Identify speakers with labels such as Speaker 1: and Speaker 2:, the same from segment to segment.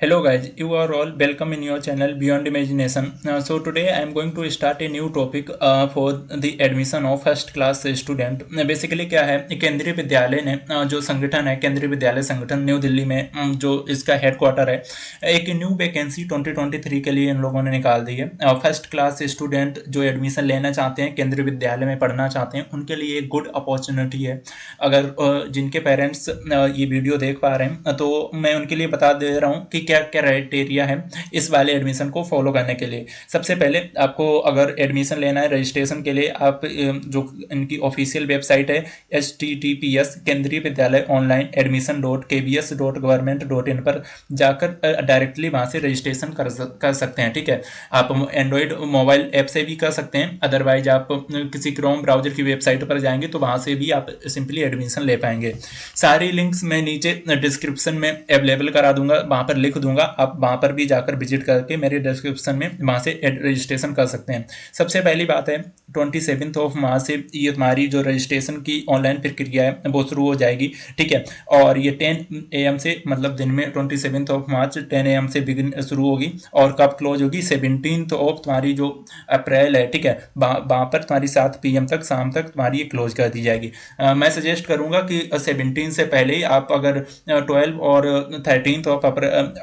Speaker 1: Hello guys, you are all welcome in your channel Beyond Imagination. So today I am going to start a new topic for the admission of first class student. Basically क्या है, केंद्रीय विद्यालय ने जो संगठन है, केंद्रीय विद्यालय संगठन न्यू दिल्ली में जो इसका हेडक्वार्टर है, एक न्यू वैकेंसी 2023 के लिए इन लोगों ने निकाल दी है। फर्स्ट क्लास स्टूडेंट जो एडमिशन लेना चाहते हैं, केंद्रीय विद्यालय में पढ़ना चाहते हैं, उनके लिए एक गुड अपॉर्चुनिटी है। अगर जिनके पेरेंट्स ये वीडियो देख पा रहे हैं तो मैं उनके लिए बता दे रहा हूँ कि क्या क्राइटेरिया है इस वाले एडमिशन को फॉलो करने के लिए। सबसे पहले आपको अगर एडमिशन लेना है रजिस्ट्रेशन के लिए, आप जो इनकी ऑफिशियल वेबसाइट है https केंद्रीय विद्यालय ऑनलाइन admission.kbs.government.in पर जाकर डायरेक्टली वहाँ से रजिस्ट्रेशन कर सकते हैं। ठीक है, आप एंड्रॉयड मोबाइल ऐप से भी कर सकते हैं, अदरवाइज आप किसी क्रोम ब्राउजर की वेबसाइट पर जाएंगे तो वहाँ से भी आप सिंपली एडमिशन ले पाएंगे। सारी लिंक्स मैं नीचे डिस्क्रिप्शन में अवेलेबल करा दूंगा, वहाँ पर लिख दूंगा, आप वहाँ पर भी जाकर विजिट करके मेरे डिस्क्रिप्शन में वहाँ से रजिस्ट्रेशन कर सकते हैं। सबसे पहली बात है 27 ऑफ मार्च से ये तुम्हारी जो रजिस्ट्रेशन की ऑनलाइन प्रक्रिया है वो शुरू हो जाएगी। ठीक है, और ये 10 AM से, मतलब दिन में 27 ऑफ मार्च 10 AM से बिगिन शुरू होगी और कब क्लोज होगी 17 ऑफ तुम्हारी जो अप्रैल है। ठीक है, वहाँ पर तुम्हारी 7 PM तक, शाम तक तुम्हारी ये क्लोज कर दी जाएगी। मैं सजेस्ट करूंगा कि 17 से पहले ही आप अगर 12 और 13 ऑफ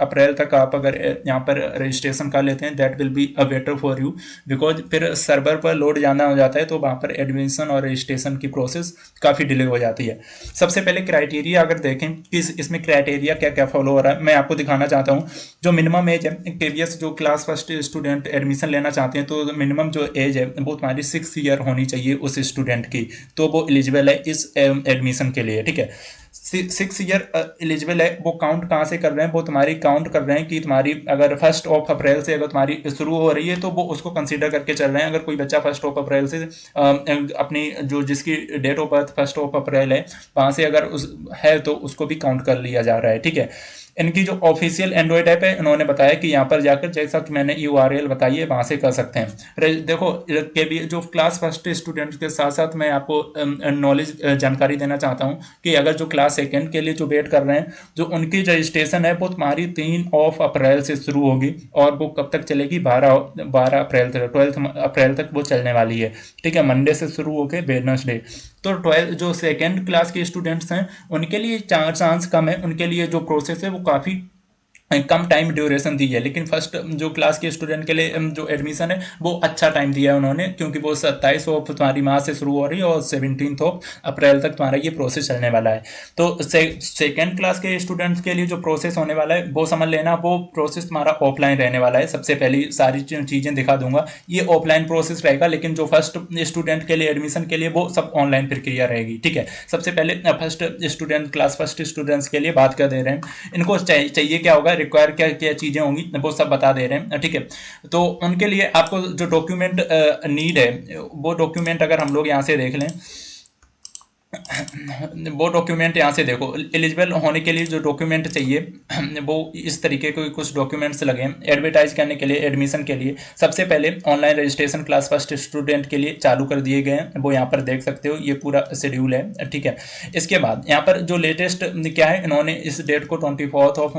Speaker 1: अप्रैल तक आप अगर यहाँ पर रजिस्ट्रेशन कर लेते हैं, that will be a better for you, because फिर सर्वर पर लोड जाना हो जाता है तो वहाँ पर एडमिशन और रजिस्ट्रेशन की प्रोसेस काफ़ी डिले हो जाती है। सबसे पहले क्राइटेरिया अगर देखें कि इसमें क्राइटेरिया क्या क्या फॉलो हो रहा है, मैं आपको दिखाना चाहता हूँ। जो मिनिमम एज है, केवीएस जो क्लास फर्स्ट स्टूडेंट एडमिशन लेना चाहते हैं तो मिनिमम जो एज है वो तुम्हारी 6 ईयर होनी चाहिए उस स्टूडेंट की, तो वो एलिजिबल है इस एडमिशन के लिए। ठीक है, 6 ईयर एलिजिबल है। वो काउंट कहाँ से कर रहे हैं, वो तुम्हारी काउंट कर रहे हैं कि तुम्हारी अगर 1 अप्रैल से अगर तुम्हारी शुरू हो रही है तो वो उसको कंसीडर करके चल रहे हैं। अगर कोई बच्चा 1 अप्रैल से अपनी जो जिसकी डेट ऑफ बर्थ 1 अप्रैल है वहाँ से अगर उस है तो उसको भी काउंट कर लिया जा रहा है। ठीक है, इनकी जो ऑफिशियल एंड्रॉइड ऐप है इन्होंने बताया कि यहाँ पर जाकर, जैसा कि मैंने URL बताई है, वहाँ से कर सकते हैं। देखो के भी जो क्लास फर्स्ट स्टूडेंट के साथ साथ मैं आपको नॉलेज जानकारी देना चाहता हूँ कि अगर जो क्लास सेकेंड के लिए जो वेट कर रहे हैं, जो उनकी रजिस्ट्रेशन है वो तुम्हारी 3 अप्रैल से शुरू होगी और वो कब तक चलेगी, 12 अप्रैल तक, 12 अप्रैल तक वो चलने वाली है। ठीक है, मंडे से शुरू होकर वेडनेसडे। तो 12 जो सेकेंड क्लास के स्टूडेंट्स हैं उनके लिए चांस कम है, उनके लिए जो प्रोसेस है वो काफ़ी कम टाइम ड्यूरेशन दी है। लेकिन फर्स्ट जो क्लास के स्टूडेंट के लिए जो एडमिशन है वो अच्छा टाइम दिया है उन्होंने, क्योंकि वो 27 तुम्हारी मार्च से शुरू हो रही है और 17 अप्रैल तक तुम्हारा ये प्रोसेस चलने वाला है। तो सेकेंड क्लास के स्टूडेंट्स के लिए जो प्रोसेस होने वाला है वो समझ लेना, वो प्रोसेस तुम्हारा ऑफलाइन रहने वाला है। सबसे पहली सारी चीज़ें दिखा दूंगा, ये ऑफलाइन प्रोसेस रहेगा, लेकिन जो फर्स्ट स्टूडेंट के लिए एडमिशन के लिए वो सब ऑनलाइन प्रक्रिया रहेगी। ठीक है, सबसे पहले first student, class first students के लिए बात कर दे रहे हैं, इनको चाहिए क्या होगा, रिक्वायर क्या क्या चीज़ें होंगी वो सब बता दे रहे हैं। ठीक है, तो उनके लिए आपको जो डॉक्यूमेंट नीड है वो डॉक्यूमेंट अगर हम लोग यहाँ से देख लें, वो डॉक्यूमेंट यहाँ से देखो, एलिजिबल होने के लिए जो डॉक्यूमेंट चाहिए वो इस तरीके के कुछ डॉक्यूमेंट्स लगे हैं एडवर्टाइज करने के लिए, एडमिशन के लिए। सबसे पहले online registration class first student के लिए चालू कर दिए गए हैं, वो यहाँ पर देख सकते हो, ये पूरा शेड्यूल है। ठीक है, इसके बाद यहाँ पर जो लेटेस्ट क्या है, इन्होंने इस डेट को 25 ऑफ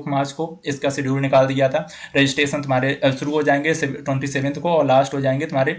Speaker 1: मार्च को इसका शेड्यूल निकाल दिया था। रजिस्ट्रेशन तुम्हारे शुरू हो जाएंगे 27 को और लास्ट हो जाएंगे तुम्हारी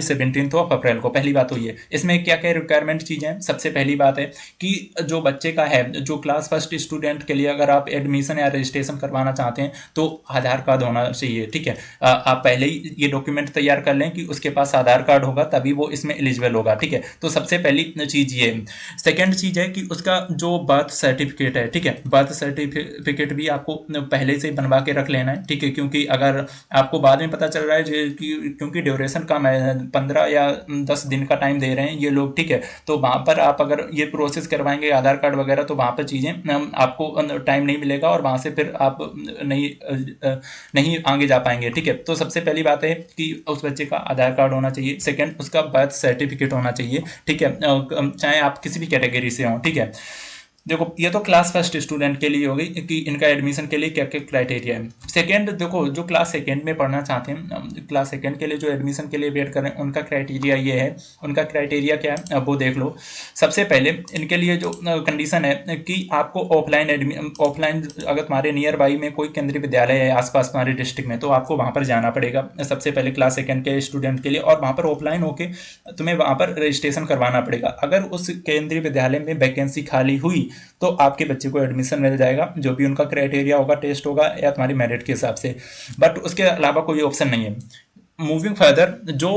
Speaker 1: 17 ऑफ अप्रैल को। पहली बात तो ये, इसमें क्या क्या रिक्वायरमेंट चीज़ें हैं। सबसे पहली बात है कि जो बच्चे का है, जो क्लास फर्स्ट स्टूडेंट के लिए अगर आप एडमिशन या रजिस्ट्रेशन करवाना चाहते हैं तो आधार कार्ड होना चाहिए। ठीक है, आप पहले ही ये डॉक्यूमेंट तैयार कर लें कि उसके पास आधार कार्ड होगा तभी वो इसमें एलिजिबल होगा। ठीक है, तो सबसे पहली चीज़ ये। सेकेंड चीज़ है कि उसका जो बर्थ सर्टिफिकेट है, ठीक है, बर्थ सर्टिफिकेट भी आपको पहले से बनवा के रख लेना है। ठीक है, क्योंकि अगर आपको बाद में पता चल रहा है कि क्योंकि ड्यूरेशन कम है, 15 या 10 दिन का टाइम दे रहे हैं ये लोग, ठीक है, तो वहाँ पर आप अगर ये प्रोसेस करवाएंगे आधार कार्ड वगैरह तो वहाँ पर चीज़ें आपको टाइम नहीं मिलेगा और वहाँ से फिर आप नहीं आगे जा पाएंगे। ठीक है, तो सबसे पहली बात है कि उस बच्चे का आधार कार्ड होना चाहिए। सेकंड, उसका बर्थ सर्टिफिकेट होना चाहिए। ठीक है, चाहे आप किसी भी कैटेगरी से हों। ठीक है, देखो ये तो क्लास फर्स्ट स्टूडेंट के लिए होगी कि इनका एडमिशन के लिए क्या क्या क्राइटेरिया है। सेकेंड देखो, जो क्लास सेकेंड में पढ़ना चाहते हैं, क्लास सेकेंड के लिए जो एडमिशन के लिए वेट कर रहे हैं, उनका क्राइटेरिया ये है। उनका क्राइटेरिया क्या है अब वो देख लो। सबसे पहले इनके लिए जो कंडीशन है कि आपको ऑफलाइन अगर तुम्हारे नियर बाई में कोई केंद्रीय विद्यालय है आसपास तुम्हारे डिस्ट्रिक्ट में, तो आपको वहाँ पर जाना पड़ेगा सबसे पहले क्लास सेकेंड के स्टूडेंट के लिए, और वहाँ पर ऑफलाइन होके तुम्हें वहाँ पर रजिस्ट्रेशन करवाना पड़ेगा। अगर उस केंद्रीय विद्यालय में वैकेंसी खाली हुई तो आपके बच्चे को एडमिशन मिल जाएगा, जो भी उनका क्राइटेरिया होगा, टेस्ट होगा या तुम्हारी मेरिट के हिसाब से। बट उसके अलावा कोई ऑप्शन नहीं है। मूविंग फर्दर, जो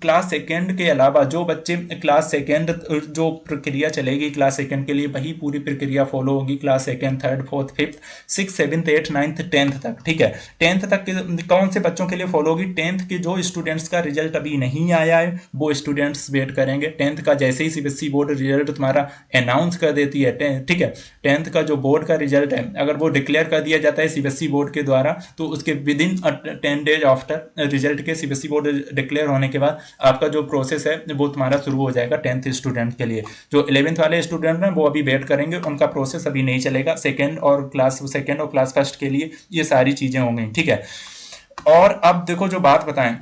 Speaker 1: क्लास सेकेंड के अलावा जो बच्चे क्लास सेकेंड, जो प्रक्रिया चलेगी क्लास सेकेंड के लिए वही पूरी प्रक्रिया फॉलो होगी class second, third, fourth, fifth, six, seventh, eighth, ninth, tenth तक। ठीक है, टेंथ तक के कौन से बच्चों के लिए फॉलो होगी? टेंथ के जो स्टूडेंट्स का रिजल्ट अभी नहीं आया है वो स्टूडेंट्स वेट करेंगे। टेंथ का जैसे ही सीबीएसई बोर्ड रिजल्ट तुम्हारा अनाउंस कर देती है, ठीक है, टेंथ का जो बोर्ड का रिजल्ट है अगर वो डिक्लेयर कर दिया जाता है सीबीएसई बोर्ड के द्वारा, तो उसके with in 10 days after result के सीबीएसई बोर्ड डिक्लेयर होने के बाद आपका जो प्रोसेस है वो तुम्हारा शुरू हो जाएगा टेंथ स्टूडेंट के लिए। जो 11th वाले स्टूडेंट हैं वो अभी वेट करेंगे, उनका प्रोसेस अभी नहीं चलेगा। सेकेंड और क्लास फर्स्ट के लिए ये सारी चीजें होंगी। ठीक है, और अब देखो जो बात बताएं,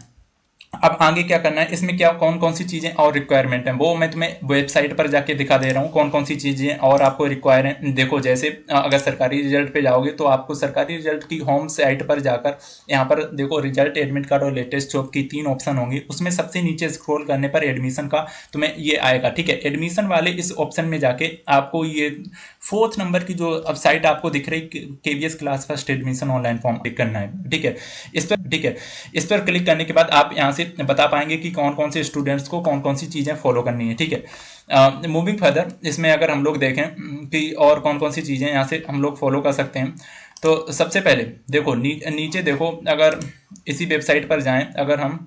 Speaker 1: अब आगे क्या करना है, इसमें क्या कौन कौन सी चीजें और रिक्वायरमेंट है वो मैं तुम्हें वेबसाइट पर जाके दिखा दे रहा हूँ कौन कौन सी चीजें और आपको रिक्वायर है। देखो जैसे अगर सरकारी रिजल्ट पे जाओगे तो आपको सरकारी रिजल्ट की होम साइट पर जाकर यहाँ पर देखो रिजल्ट, एडमिट कार्ड और लेटेस्ट जॉब की 3 ऑप्शन होंगे। उसमें सबसे नीचे स्क्रॉल करने पर एडमिशन का तुम्हें ये आएगा। ठीक है, एडमिशन वाले इस ऑप्शन में जाके आपको ये 4th नंबर की जो अब साइट आपको दिख रही KVS class first admission online form click करना है। ठीक है, इस पर क्लिक करने के बाद आप यहाँ से बता पाएंगे कि कौन कौन से स्टूडेंट्स को कौन कौन सी चीज़ें फॉलो करनी है। ठीक है, मूविंग फर्दर, इसमें अगर हम लोग देखें कि और कौन कौन सी चीज़ें यहाँ से हम लोग फॉलो कर सकते हैं, तो सबसे पहले देखो नीचे देखो, अगर इसी वेबसाइट पर जाएं अगर हम,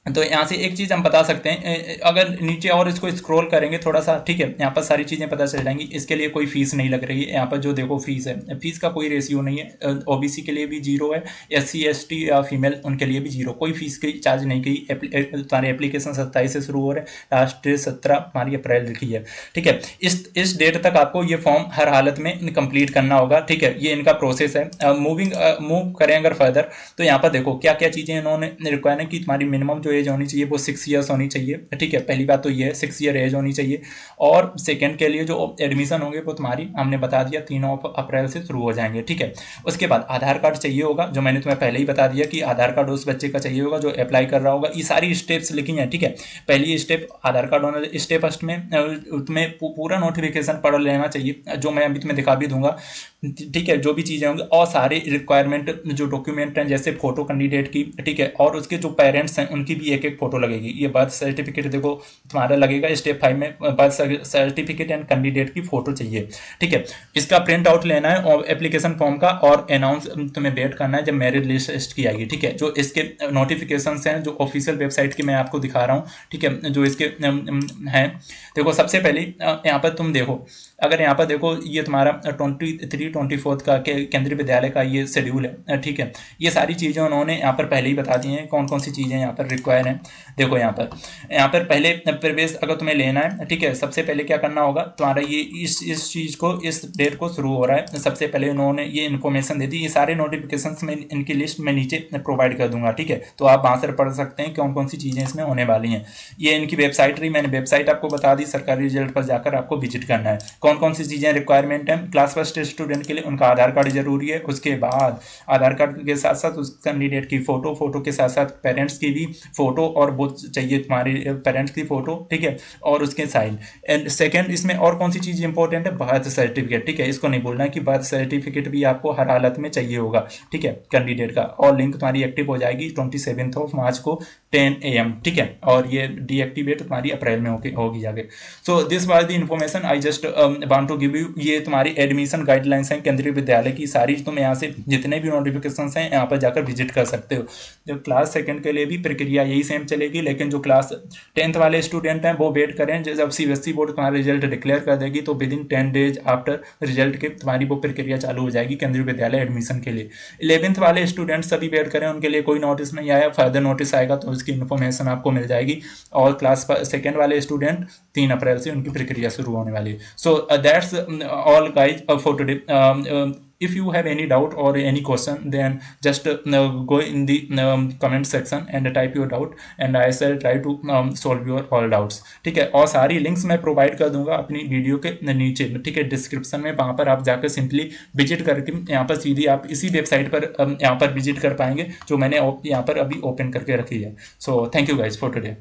Speaker 1: तो यहाँ से एक चीज़ हम बता सकते हैं, अगर नीचे और इसको स्क्रॉल करेंगे थोड़ा सा, ठीक है, यहाँ पर सारी चीज़ें पता चल जाएंगी। इसके लिए कोई फीस नहीं लग रही है। यहाँ पर जो देखो फीस है, फीस का कोई रेशियो नहीं है। ओबीसी के लिए भी 0 है, SC ST या फीमेल उनके लिए भी 0, कोई फीस की चार्ज नहीं की। तुम्हारी एप्लीकेशन 27 से शुरू हो रहे हैं, लास्ट डेट 17 तुम्हारी अप्रैल लिखी है। ठीक है, इस डेट तक आपको ये फॉर्म हर हालत में कंप्लीट करना होगा। ठीक है, ये इनका प्रोसेस है। मूव करें अगर फर्दर, तो यहाँ पर देखो क्या क्या चीज़ें इन्होंने रिक्वायर है कि तुम्हारी मिनिमम एज होनी चाहिए वो 6 ईयर्स होनी चाहिए। ठीक है, पहली बात तो ये है 6 ईयर एज होनी चाहिए। और सेकंड के लिए जो एडमिशन होंगे वो तुम्हारी हमने बता दिया 3 अप्रैल से शुरू हो जाएंगे। ठीक है, उसके बाद आधार कार्ड चाहिए होगा, जो मैंने तुम्हें पहले ही बता दिया कि आधार कार्ड उस बच्चे का चाहिए होगा जो अप्लाई कर रहा होगा। ये सारी स्टेप्स लिखी हैं। ठीक है, पहली स्टेप आधार कार्ड होना, स्टेप फर्स्ट में तुम्हें पूरा नोटिफिकेशन पढ़ लेना चाहिए, जो मैं अभी तुम्हें दिखा भी दूंगा। ठीक है, जो भी चीज़ें होंगी और सारे रिक्वायरमेंट जो डॉक्यूमेंट हैं जैसे फोटो कैंडिडेट की, ठीक है, और उसके जो पेरेंट्स हैं उनकी भी एक एक फोटो लगेगी। ये बर्थ सर्टिफिकेट देखो तुम्हारा लगेगा स्टेप 5 में, बर्थ सर्टिफिकेट एंड कैंडिडेट की फोटो चाहिए। ठीक है, इसका प्रिंट आउट लेना है और एप्लीकेशन फॉर्म का, और अनाउंस तुम्हें वेट करना है जब मेरिट लिस्ट की आएगी। ठीक है, जो इसके नोटिफिकेशन हैं जो ऑफिशियल वेबसाइट की मैं आपको दिखा रहा हूँ। ठीक है, जो इसके हैं, देखो सबसे पहले यहाँ पर तुम देखो, अगर यहाँ पर देखो ये तुम्हारा 23-24 का केंद्रीय विद्यालय का ये शेड्यूल है। ठीक है, ये सारी चीज़ें उन्होंने यहाँ पर पहले ही बता दी हैं कौन कौन सी चीज़ें यहाँ पर रिक्वायर हैं। देखो यहाँ पर पहले प्रवेश अगर तुम्हें लेना है, ठीक है, सबसे पहले क्या करना होगा तुम्हारा, ये इस चीज़ को इस डेट को शुरू हो रहा है, सबसे पहले उन्होंने ये इन्फॉर्मेशन दे दी। ये सारे नोटिफिकेशन में इनकी लिस्ट मैं नीचे प्रोवाइड कर दूंगा। ठीक है, तो आप वहाँ से पढ़ सकते हैं कौन कौन सी चीज़ें इसमें होने वाली हैं। ये इनकी वेबसाइट रही, मैंने वेबसाइट आपको बता दी, सरकारी रिजल्ट पर जाकर आपको विजिट करना है। कौन कौन सी चीज़ें रिक्वायरमेंट है क्लास फर्स्ट स्टूडेंट के लिए, उनका आधार कार्ड जरूरी है। उसके बाद आधार कार्ड के साथ साथ उस कैंडिडेट की फोटो के साथ साथ पेरेंट्स की भी फोटो, और वो चाहिए तुम्हारे पेरेंट्स की फोटो। ठीक है, और उसके साइन। एंड सेकंड इसमें और कौन सी चीज़ इंपॉर्टेंट है, बर्थ सर्टिफिकेट। ठीक है, इसको नहीं बोलना है कि बर्थ सर्टिफिकेट भी आपको हर हालत में चाहिए होगा। ठीक है, कैंडिडेट का, और लिंक तुम्हारी एक्टिव हो जाएगी 27 मार्च को 10 AM। ठीक है, और ये डीएक्टिवेट तुम्हारी अप्रैल में होगी जाके। So this was the information I just want to give you. ये तुम्हारी एडमिशन गाइडलाइंस हैं केंद्रीय विद्यालय की सारी, तुम यहाँ से जितने भी नोटिफिकेशन हैं यहाँ पर जाकर विजिट कर सकते हो। जो क्लास सेकंड के लिए भी प्रक्रिया यही सेम चलेगी, लेकिन जो क्लास 10th वाले स्टूडेंट हैं वो वेट करें, जब सीबीएसई बोर्ड तुम्हारा रिजल्ट डिक्लेयर कर देगी तो with in 10 days after result के तुम्हारी वो प्रक्रिया चालू हो जाएगी केंद्रीय विद्यालय एडमिशन के लिए। 11th वाले स्टूडेंट्स सभी वेट करें, उनके लिए कोई नोटिस नहीं आया, फर्दर नोटिस आएगा तो उसकी इन्फॉर्मेशन आपको मिल जाएगी। और क्लास सेकेंड वाले स्टूडेंट 3 अप्रैल से उनकी प्रक्रिया शुरू होने वाली है। So that's all guys for today. If you have any doubt or any question, then just go in the comment section and type your doubt and I shall try to solve your all doubts। ठीक है, और सारी links मैं provide कर दूंगा अपनी video के नीचे, ठीक है, डिस्क्रिप्शन में। वहाँ पर आप जाकर सिंपली विजिट करके यहाँ पर सीधी आप इसी वेबसाइट पर यहाँ पर विजिट कर पाएंगे जो मैंने यहाँ पर अभी ओपन करके रखी है। So thank you guys for today.